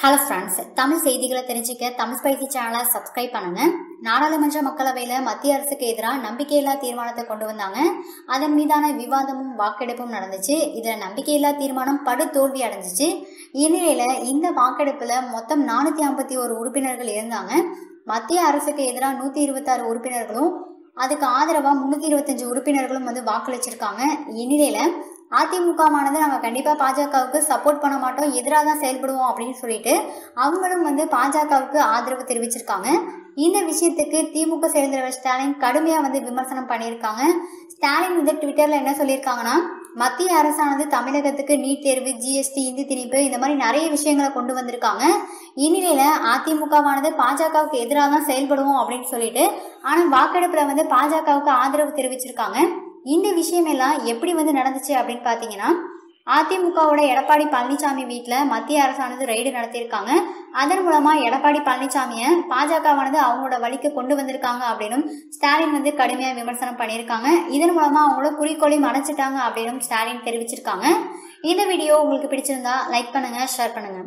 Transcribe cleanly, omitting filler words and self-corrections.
Hello friends, Tamil செய்திகளை தெரிஞ்சுக்க Tamil spicy சேனலை சப்ஸ்கிரைப் பண்ணுங்க. நாடாளுமன்ற மக்களவையில் மத்திய அரசுக்கு எதிராக நம்பிக்கையில்லா தீர்மானத்தை கொண்டு வந்தாங்க. அதன் மீதான விவாதமும் வாக்கெடுப்பும் நடந்துச்சு. இதில் நம்பிக்கையில்லா தீர்மானம் படு தோல்வி அடைஞ்சிச்சு. இந்நிலையில இந்த வாக்கெடுப்புல மொத்தம் 451 உறுப்பினர்கள் இருந்தாங்க. மத்திய அரசுக்கு எதிராக 126 உறுப்பினர்களும் அதுக்கு ஆதரவா 325 உறுப்பினர்களும் வாக்களிச்சிருக்காங்க. இந்நிலையில அதிமுகவானது நாங்கள் கண்டிப்பாக பாஜகவுக்கு சப்போர்ட் பண்ண மாட்டோம், எதிராக தான் செயல்படுவோம் அப்படின்னு சொல்லிட்டு அவங்களும் பாஜகவுக்கு ஆதரவு தெரிவிச்சிருக்காங்க. இந்த விஷயத்துக்கு திமுக செயல்தலைவர் ஸ்டாலின் கடுமையாக விமர்சனம் பண்ணியிருக்காங்க. ஸ்டாலின் ட்விட்டர்ல என்ன சொல்லியிருக்காங்கன்னா, மத்திய அரசானது தமிழகத்துக்கு நீட் தேர்வு, ஜிஎஸ்டி, இந்தி திணிப்பு இந்த மாதிரி நிறைய விஷயங்களை கொண்டு வந்திருக்காங்க. இந்நிலையில அதிமுகவானது பாஜகவுக்கு எதிராக தான் செயல்படுவோம் அப்படின்னு சொல்லிட்டு ஆனால் வாக்கெடுப்புல பாஜகவுக்கு ஆதரவு தெரிவிச்சிருக்காங்க. இந்த விஷயம் எல்லாம் எப்படி நடந்துச்சு அப்படின்னு பாத்தீங்கன்னா, அதிமுகவோட எடப்பாடி பழனிசாமி வீட்டில் மத்திய அரசானது ரெய்டு நடத்தியிருக்காங்க. அதன் மூலமா எடப்பாடி பழனிசாமியை பாஜகவானது அவங்களோட வழிக்கு கொண்டு வந்திருக்காங்க அப்படின்னு ஸ்டாலின் கடுமையாக விமர்சனம் பண்ணியிருக்காங்க. இதன் மூலமா அவங்களோட குறிக்கோளையும் அடைச்சிட்டாங்க அப்படின்னு ஸ்டாலின் தெரிவிச்சிருக்காங்க. இந்த வீடியோ உங்களுக்கு பிடிச்சிருந்தா லைக் பண்ணுங்க, ஷேர் பண்ணுங்க.